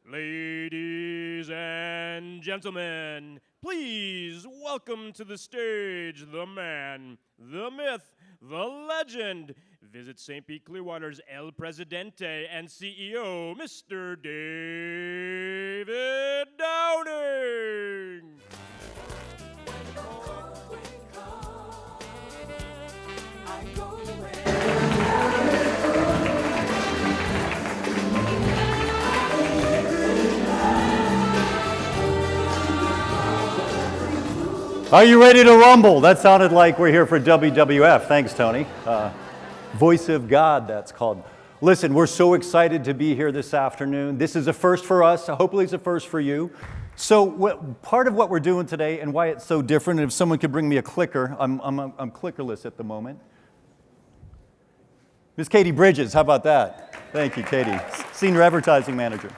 Ladies and gentlemen, please welcome to the stage the man, the myth, the legend. Visit St. Pete-Clearwater's El Presidente and CEO, Mr. David Downing. Are you ready to rumble? That sounded like we're here for WWF. Thanks, Tony. Voice of God, that's called. Listen, we're so excited to be here this afternoon. This is a first for us. Hopefully it's a first for you. So part of what we're doing today and why it's so different, and if someone could bring me a clicker, I'm clickerless at the moment. Miss Katie Bridges, how about that? Thank you, Katie. Senior Advertising Manager.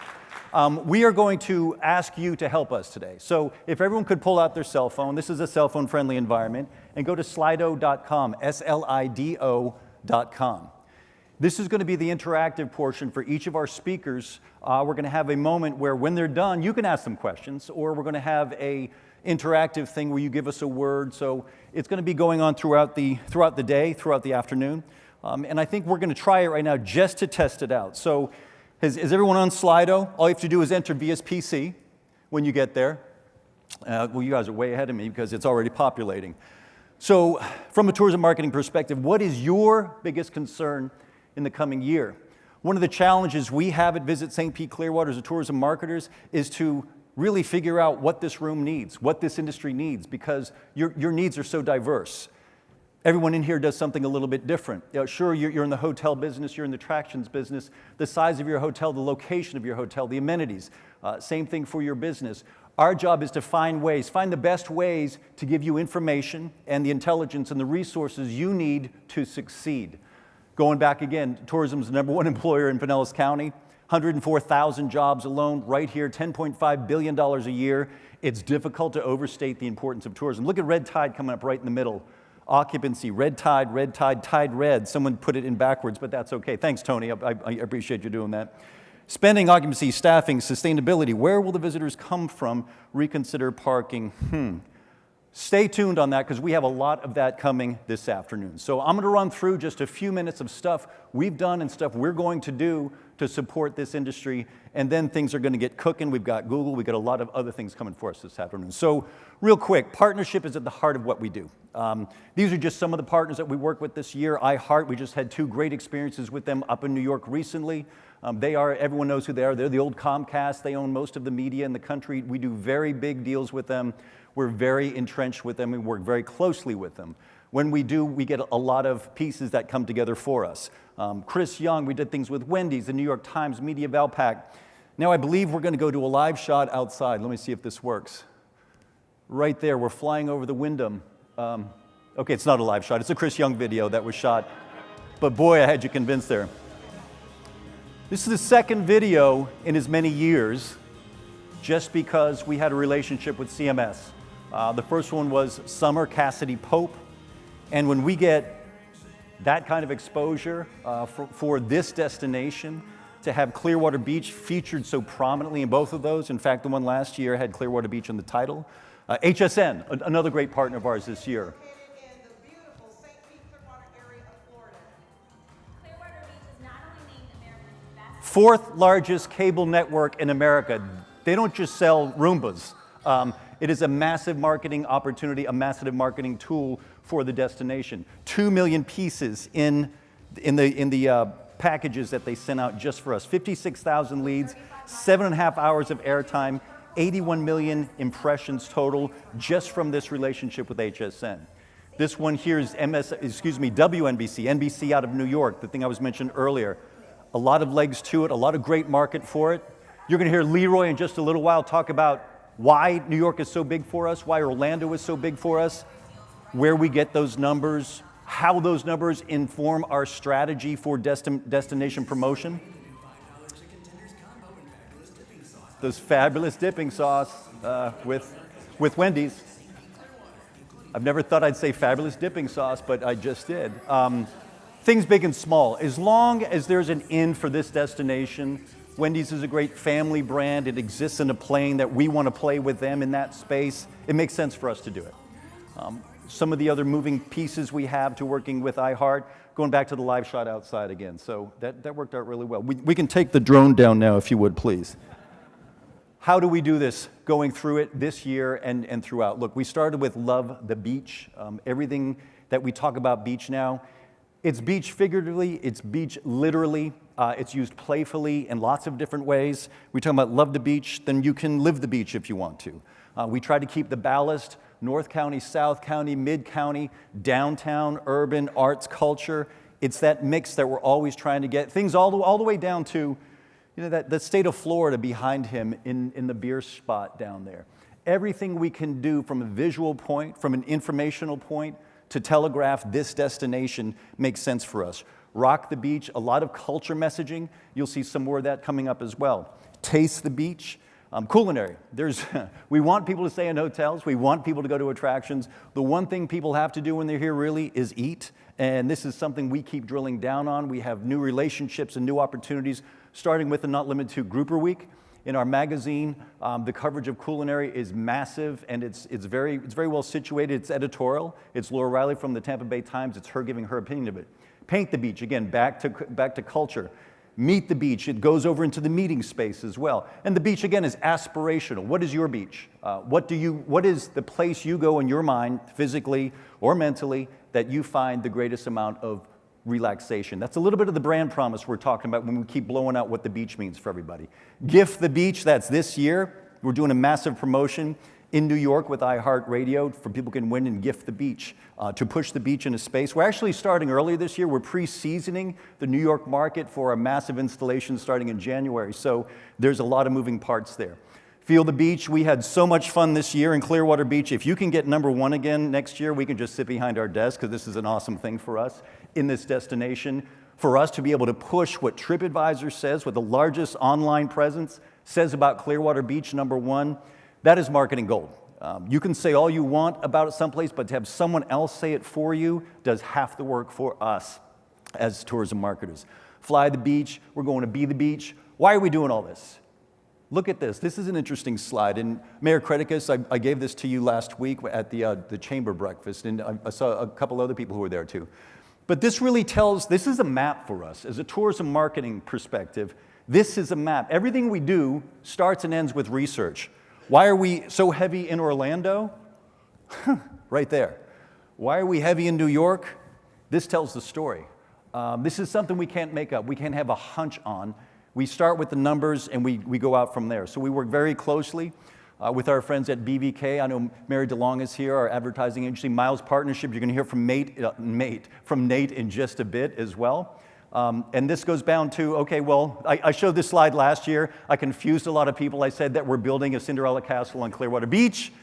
We are going to ask you to help us today. So if everyone could pull out their cell phone, this is a cell phone friendly environment, and go to slido.com, SLIDO.com. This is going to be the interactive portion for each of our speakers. We're going to have a moment where when they're done, you can ask them questions, or we're going to have a interactive thing where you give us a word. So it's going to be going on throughout the day, throughout the afternoon. And I think we're going to try it right now just to test it out. So is everyone on Slido? All you have to do is enter VSPC when you get there. Well, you guys are way ahead of me because it's already populating. So from a tourism marketing perspective, what is your biggest concern in the coming year? One of the challenges we have at Visit St. Pete-Clearwater as tourism marketers is to really figure out what this room needs, what this industry needs, because your needs are so diverse. Everyone in here does something a little bit different. Sure, you're in the hotel business, you're in the attractions business, the size of your hotel, the location of your hotel, the amenities, same thing for your business. Our job is to find the best ways to give you information and the intelligence and the resources you need to succeed. Going back again, tourism's the #1 employer in Pinellas County, 104,000 jobs alone right here, $10.5 billion a year. It's difficult to overstate the importance of tourism. Look at red tide coming up right in the middle. Occupancy, red tide, tide red. Someone put it in backwards, but that's okay. Thanks, Tony. I appreciate you doing that. Spending, occupancy, staffing, sustainability. Where will the visitors come from? Reconsider parking. Stay tuned on that because we have a lot of that coming this afternoon. So I'm going to run through just a few minutes of stuff we've done and stuff we're going to do to support this industry, and then things are going to get cooking. We've got Google, we've got a lot of other things coming for us this afternoon. So real quick, partnership is at the heart of what we do. These are just some of the partners that we work with this year. iHeart, we just had 2 great experiences with them up in New York recently. Everyone knows who they are. They're the old Comcast. They own most of the media in the country. We do very big deals with them. We're very entrenched with them. We work very closely with them. When we do, we get a lot of pieces that come together for us. Chris Young, we did things with Wendy's, the New York Times, Media Valpak. Now I believe we're going to go to a live shot outside. Let me see if this works. Right there, we're flying over the Wyndham. Okay, it's not a live shot. It's a Chris Young video that was shot. But boy, I had you convinced there. This is the second video in as many years just because we had a relationship with CMS. The first one was Summer Cassidy Pope. And when we get that kind of exposure for this destination, to have Clearwater Beach featured so prominently in both of those, in fact, the one last year had Clearwater Beach in the title. HSN, another great partner of ours this year. In the beautiful St. Pete-Clearwater area of Florida. Clearwater Beach is not only named America's best 4th largest cable network in America. They don't just sell Roombas. It is a massive marketing opportunity, a massive marketing tool for the destination. 2 million pieces in the packages that they sent out just for us. 56,000 leads, 7.5 hours of airtime, 81 million impressions total just from this relationship with HSN. This one here is WNBC, NBC out of New York, the thing I was mentioned earlier. A lot of legs to it, a lot of great market for it. You're going to hear Leroy in just a little while talk about why New York is so big for us, why Orlando is so big for us, where we get those numbers, how those numbers inform our strategy for destination promotion. Those fabulous dipping sauce with Wendy's. I've never thought I'd say fabulous dipping sauce, but I just did. Things big and small. As long as there's an in for this destination, Wendy's is a great family brand. It exists in a plane that we want to play with them in that space. It makes sense for us to do it. Some of the other moving pieces we have to working with iHeart, going back to the live shot outside again. So that worked out really well. We can take the drone down now if you would, please. How do we do this going through it this year and throughout? Look, we started with Love the Beach. Everything that we talk about beach now, it's beach figuratively, it's beach literally, it's used playfully in lots of different ways. We talk about love the beach, then you can live the beach if you want to. We try to keep the ballast, North County, South County, Mid-County, downtown, urban, arts, culture. It's that mix that we're always trying to get. Things all the way down to, that state of Florida behind him in the beer spot down there. Everything we can do from a visual point, from an informational point, to telegraph this destination makes sense for us. Rock the beach, a lot of culture messaging. You'll see some more of that coming up as well. Taste the beach. Culinary. We want people to stay in hotels. We want people to go to attractions. The one thing people have to do when they're here really is eat. And this is something we keep drilling down on. We have new relationships and new opportunities, starting with the Not Limited to Grouper Week. In our magazine, the coverage of culinary is massive, and it's very well situated. It's editorial. It's Laura Riley from the Tampa Bay Times. It's her giving her opinion of it. Paint the beach, again, back to culture. Meet the beach. It goes over into the meeting space as well. And the beach, again, is aspirational. What is your beach? What is the place you go in your mind, physically or mentally, that you find the greatest amount of relaxation? That's a little bit of the brand promise we're talking about when we keep blowing out what the beach means for everybody. Gift the Beach, that's this year. We're doing a massive promotion in New York with iHeartRadio for people can win and gift the beach, to push the beach into space. We're actually starting earlier this year. We're pre-seasoning the New York market for a massive installation starting in January. So there's a lot of moving parts there. Feel the beach. We had so much fun this year in Clearwater Beach. If you can get #1 again next year, we can just sit behind our desk because this is an awesome thing for us in this destination. For us to be able to push what TripAdvisor says, what the largest online presence says about Clearwater Beach, #1, that is marketing gold. You can say all you want about it someplace, but to have someone else say it for you does half the work for us as tourism marketers. Fly the beach. We're going to be the beach. Why are we doing all this? Look at this. This is an interesting slide. And Mayor Creticus, I gave this to you last week at the chamber breakfast, and I saw a couple other people who were there too. But this really this is a map for us. As a tourism marketing perspective, this is a map. Everything we do starts and ends with research. Why are we so heavy in Orlando? Right there. Why are we heavy in New York? This tells the story. This is something we can't make up. We can't have a hunch on. We start with the numbers and we go out from there. So we work very closely with our friends at BVK. I know Mary DeLong is here, our advertising agency. Miles Partnership, you're going to hear from Nate in just a bit as well. And this goes down to, okay, well, I showed this slide last year. I confused a lot of people. I said that we're building a Cinderella castle on Clearwater Beach.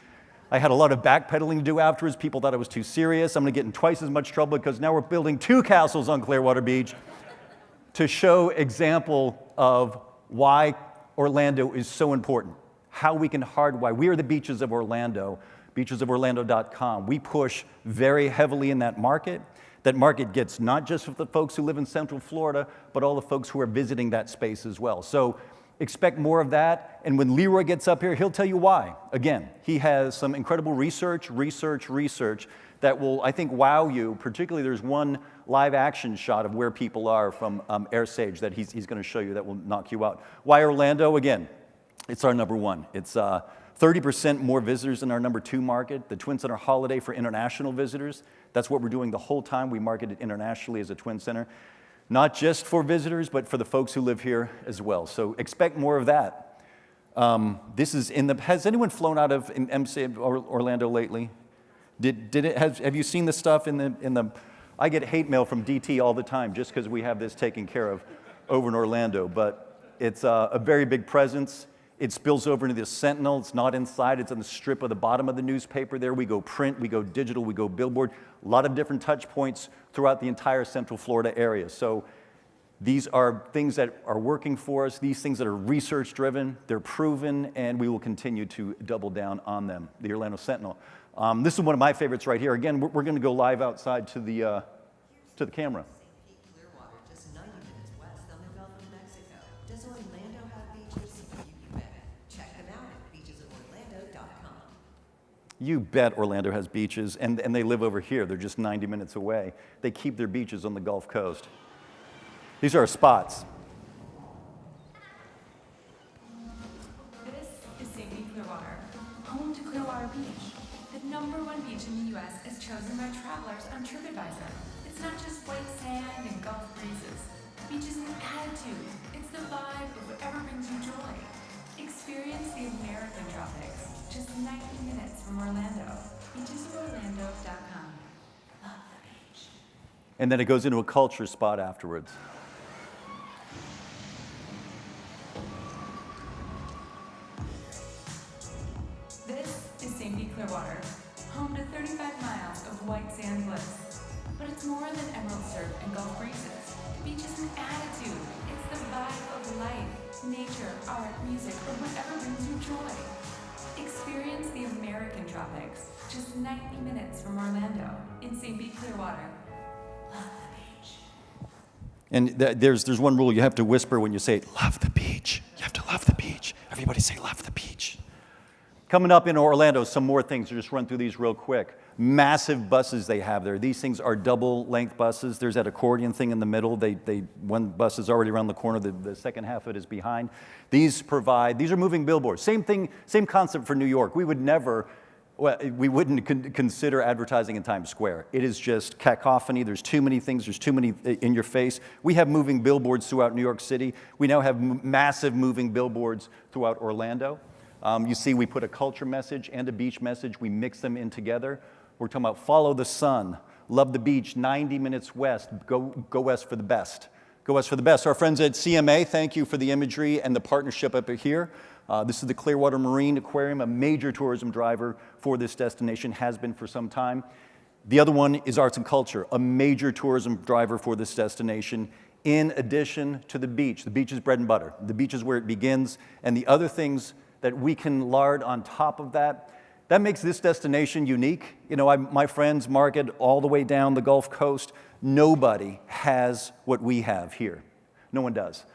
I had a lot of backpedaling to do afterwards. People thought I was too serious. I'm going to get in twice as much trouble because now we're building 2 castles on Clearwater Beach to show example of why Orlando is so important, how we can hardwire. We are the Beaches of Orlando, beachesoforlando.com. We push very heavily in that market. That market gets not just for the folks who live in Central Florida, but all the folks who are visiting that space as well. So expect more of that. And when Leroy gets up here, he'll tell you why. Again, he has some incredible research that will, I think, wow you. Particularly, there's one live action shot of where people are from Air Sage that he's going to show you that will knock you out. Why Orlando? Again, it's our #1. It's 30% more visitors in our #2 market. The Twin Center holiday for international visitors. That's what we're doing the whole time. We market it internationally as a Twin Center. Not just for visitors, but for the folks who live here as well. So expect more of that. Has anyone flown out of MC Orlando lately? Have you seen the stuff in the, I get hate mail from DT all the time just because we have this taken care of over in Orlando, but it's a very big presence. It spills over into the Sentinel. It's not inside. It's on the strip of the bottom of the newspaper there. We go print, we go digital, we go billboard. A lot of different touch points throughout the entire Central Florida area. So these are things that are working for us, these things that are research-driven, they're proven, and we will continue to double down on them, the Orlando Sentinel. This is one of my favorites right here. Again, we're going to go live outside to the camera. Pete-Clearwater, just 90 minutes west on the Gulf of Mexico. Does Orlando You bet Orlando has beaches, and they live over here. They're just 90 minutes away. They keep their beaches on the Gulf Coast. These are our spots. This is St. Pete-Clearwater, home to Clearwater Beach, the #1 beach in the U.S. as chosen by travelers on TripAdvisor. It's not just white sand and Gulf breezes. The beach is an attitude. It's the vibe of whatever brings you joy. Experience the American tropics, just 90 minutes from Orlando. Beachesoforlando.com. Love the beach. And then it goes into a culture spot afterwards. This is St. Pete-Clearwater, home to 35 miles of white sand bliss. But it's more than emerald surf and Gulf breezes. The beach is an attitude. It's the vibe of life, nature, art, music, or whatever brings you joy. Experience the American tropics, just 90 minutes from Orlando in St. Pete-Clearwater. Love the beach. And there's one rule. You have to whisper when you say, love the beach. You have to love the beach. Everybody say, love the beach. Coming up in Orlando, some more things. I'll just run through these real quick. Massive buses they have there. These things are double-length buses. There's that accordion thing in the middle. One bus is already around the corner. The second half of it is behind. These are moving billboards. Same thing, same concept for New York. We wouldn't consider advertising in Times Square. It is just cacophony. There's too many things. There's too many in your face. We have moving billboards throughout New York City. We now have massive moving billboards throughout Orlando. You see, we put a culture message and a beach message. We mix them in together. We're talking about follow the sun, love the beach, 90 minutes west, go west for the best. Go west for the best. Our friends at CMA, thank you for the imagery and the partnership up here. This is the Clearwater Marine Aquarium, a major tourism driver for this destination, has been for some time. The other one is arts and culture, a major tourism driver for this destination, in addition to the beach. The beach is bread and butter. The beach is where it begins, and the other things that we can lard on top of that, that makes this destination unique. You know, my friends market all the way down the Gulf Coast. Nobody has what we have here. No one does.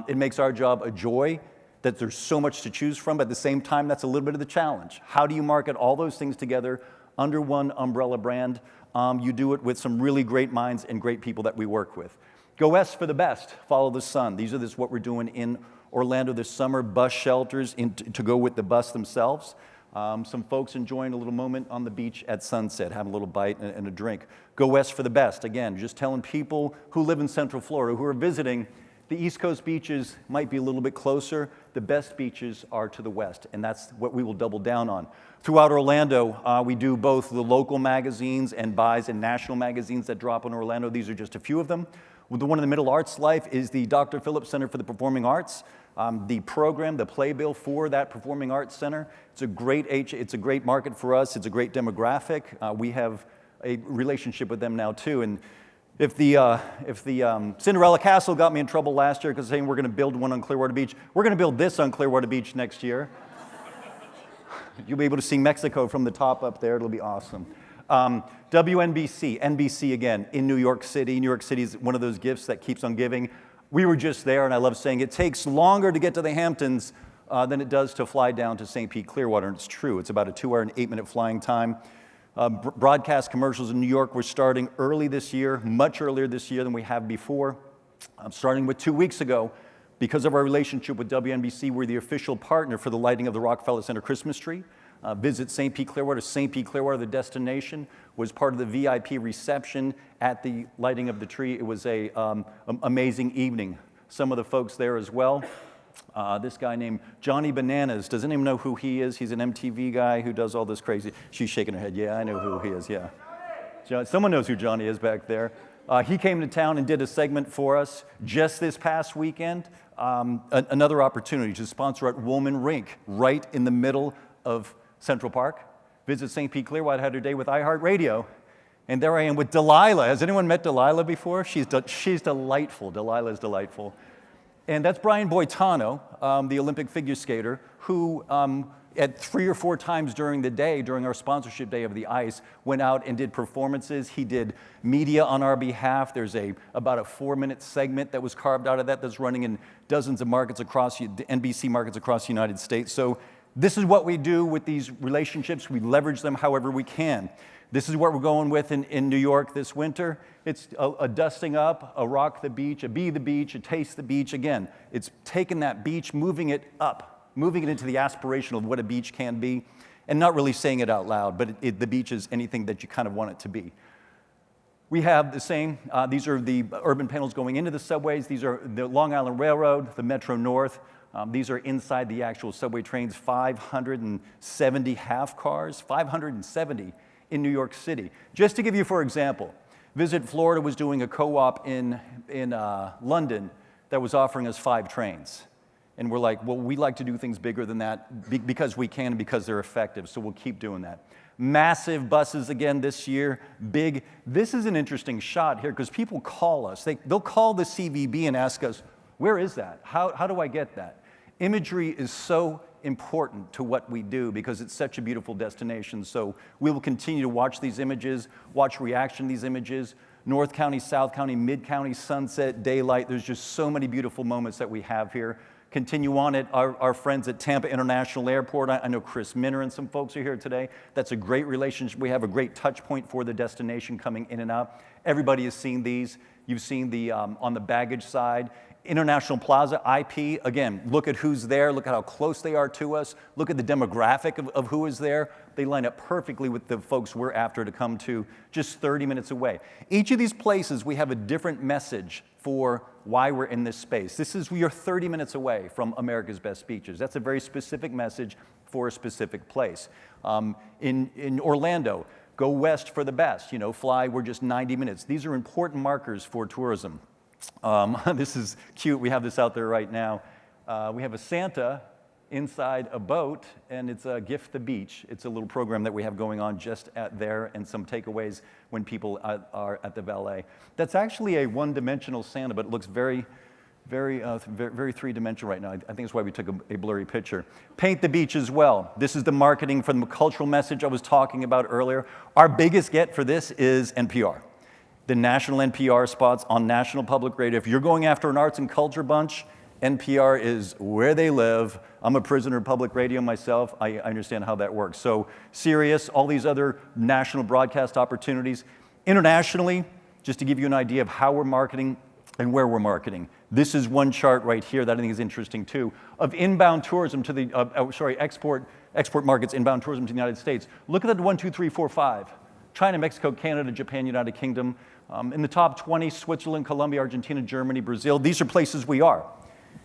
It makes our job a joy that there's so much to choose from, but at the same time, that's a little bit of the challenge. How do you market all those things together under one umbrella brand? You do it with some really great minds and great people that we work with. Go west for the best, follow the sun. These are what we're doing in Orlando this summer, bus shelters to go with the bus themselves. Some folks enjoying a little moment on the beach at sunset, having a little bite and a drink. Go west for the best. Again, just telling people who live in Central Florida, who are visiting, the East Coast beaches might be a little bit closer. The best beaches are to the west, and that's what we will double down on. Throughout Orlando, we do both the local magazines and buys and national magazines that drop in Orlando. These are just a few of them. The one in the middle, Arts Life, is the Dr. Phillips Center for the Performing Arts. The program, the playbill for that Performing Arts Center, it's a great market for us. It's a great demographic. We have a relationship with them now too. And if the Cinderella Castle got me in trouble last year because saying we're going to build one on Clearwater Beach, we're going to build this on Clearwater Beach next year. You'll be able to see Mexico from the top up there. It'll be awesome. WNBC, NBC again, in New York City. New York City is one of those gifts that keeps on giving. We were just there, and I love saying it takes longer to get to the Hamptons than it does to fly down to St. Pete-Clearwater, and it's true. It's about a 2-hour and 8-minute flying time. Broadcast commercials in New York, we're starting early this year, much earlier this year than we have before. Starting with 2 weeks ago, because of our relationship with WNBC, we're the official partner for the lighting of the Rockefeller Center Christmas tree. Visit St. Pete-Clearwater. St. Pete-Clearwater, the destination, was part of the VIP reception at the lighting of the tree. It was an amazing evening. Some of the folks there as well. This guy named Johnny Bananas. Does anyone know who he is? He's an MTV guy who does all this crazy. She's shaking her head. Yeah, I know who he is. Yeah. Someone knows who Johnny is back there. He came to town and did a segment for us just this past weekend. Another opportunity to sponsor at Woolman Rink, right in the middle of Central Park. Visit St. Pete-Clearwater, had her day with iHeartRadio, and there I am with Delilah. Has anyone met Delilah before? She's delightful. Delilah is delightful. And that's Brian Boitano, the Olympic figure skater, who at 3 or 4 times during the day, during our sponsorship day of the ice, went out and did performances. He did media on our behalf. There's about a 4-minute segment that was carved out of that that's running in dozens of markets NBC markets across the United States. So This is what we do with these relationships. We leverage them however we can. This is what we're going with in New York this winter. It's a dusting up, a rock the beach, a be the beach, a taste the beach. Again, it's taking that beach, moving it up, moving it into the aspiration of what a beach can be, and not really saying it out loud, but the beach is anything that you kind of want it to be. We have the same, these are the urban panels going into the subways. These are the Long Island Railroad, the Metro North. These are inside the actual subway trains, 570 half cars, 570 in New York City. Just to give you, for example, Visit Florida was doing a co-op in London that was offering us 5 trains. And we're like, well, we like to do things bigger than that because we can and because they're effective, so we'll keep doing that. Massive buses again this year, big. This is an interesting shot here because people call us. They'll call the CVB and ask us, where is that? How do I get that? Imagery is so important to what we do because it's such a beautiful destination. So we will continue to watch these images, watch reaction to these images. North County, South County, Mid-County, sunset, daylight. There's just so many beautiful moments that we have here. Continue on at our friends at Tampa International Airport. I know Chris Minner and some folks are here today. That's a great relationship. We have a great touch point for the destination coming in and out. Everybody has seen these. You've seen the on the baggage side. International Plaza, IP, again, look at who's there, look at how close they are to us, look at the demographic of who is there. They line up perfectly with the folks we're after to come to just 30 minutes away. Each of these places, we have a different message for why we're in this space. We are 30 minutes away from America's best beaches. That's a very specific message for a specific place. In Orlando, go west for the best, fly, we're just 90 minutes. These are important markers for tourism. This is cute. We have this out there right now. We have a Santa inside a boat, and it's a Gift the Beach. It's a little program that we have going on just there, and some takeaways when people are at the valet. That's actually a one-dimensional Santa, but it looks very three-dimensional right now. I think that's why we took a blurry picture. Paint the beach as well. This is the marketing from the cultural message I was talking about earlier. Our biggest get for this is NPR. The national NPR spots on National Public Radio. If you're going after an arts and culture bunch, NPR is where they live. I'm a prisoner of public radio myself. I understand how that works. So Sirius, all these other national broadcast opportunities. Internationally, just to give you an idea of how we're marketing and where we're marketing. This is one chart right here that I think is interesting too, of inbound tourism to the, export markets, inbound tourism to the United States. Look at that 1, 2, 3, 4, 5. China, Mexico, Canada, Japan, United Kingdom. In the top 20, Switzerland, Colombia, Argentina, Germany, Brazil. These are places we are.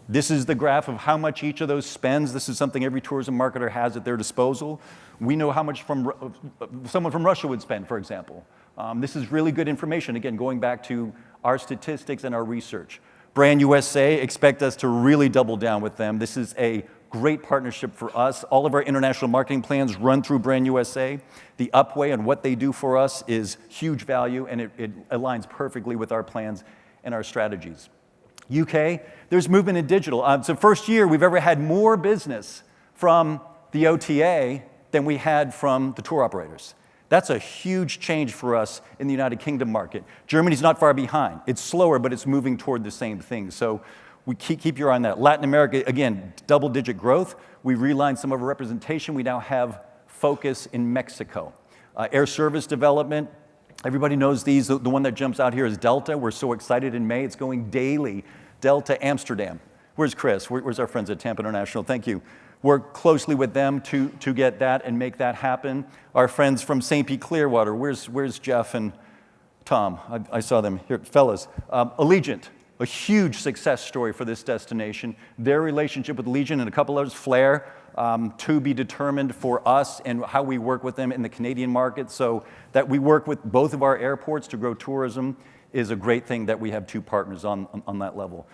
This is the graph of how much each of those spends. This is something every tourism marketer has at their disposal. We know how much someone from Russia would spend, for example. This is really good information, again, going back to our statistics and our research. Brand USA, expect us to really double down with them. This is a great partnership for us. All of our international marketing plans run through Brand USA. The Upway and what they do for us is huge value, and it aligns perfectly with our plans and our strategies. UK, there's movement in digital. It's the first year we've ever had more business from the OTA than we had from the tour operators. That's a huge change for us in the United Kingdom market. Germany's not far behind. It's slower, but it's moving toward the same thing. So we keep your eye on that. Latin America, again, double-digit growth. We realigned some of our representation. We now have focus in Mexico. Air service development, everybody knows these. The one that jumps out here is Delta. We're so excited in May. It's going daily. Delta, Amsterdam. Where's Chris? Where's our friends at Tampa International? Thank you. Work closely with them to get that and make that happen. Our friends from St. Pete-Clearwater. Where's Jeff and Tom? I saw them here. Fellas. Allegiant. A huge success story for this destination. Their relationship with Legion and a couple others, Flair, to be determined for us and how we work with them in the Canadian market. So that we work with both of our airports to grow tourism is a great thing that we have 2 partners on that level.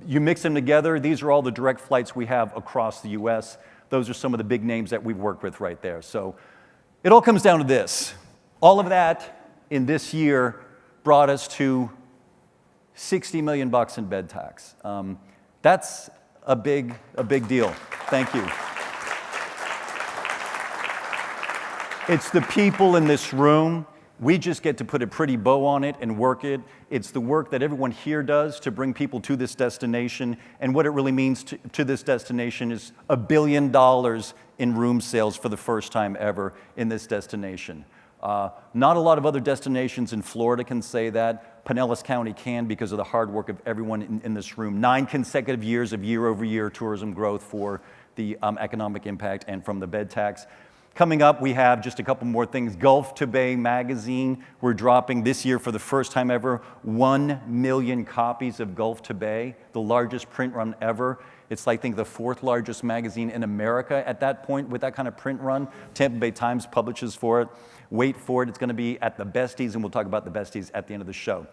You mix them together, these are all the direct flights we have across the US. Those are some of the big names that we've worked with right there. So it all comes down to this. All of that in this year brought us to $60 million in bed tax. That's a big deal. Thank you. It's the people in this room. We just get to put a pretty bow on it and work it. It's the work that everyone here does to bring people to this destination. And what it really means to this destination is $1 billion in room sales for the first time ever in this destination. Not a lot of other destinations in Florida can say that. Pinellas County can because of the hard work of everyone in this room. 9 consecutive years of year-over-year tourism growth for the economic impact and from the bed tax. Coming up, we have just a couple more things. Gulf to Bay magazine, we're dropping this year for the first time ever 1 million copies of Gulf to Bay, the largest print run ever. It's, I think, the 4th largest magazine in America at that point with that kind of print run. Tampa Bay Times publishes for it. Wait for it, it's going to be at the Besties, and we'll talk about the Besties at the end of the show.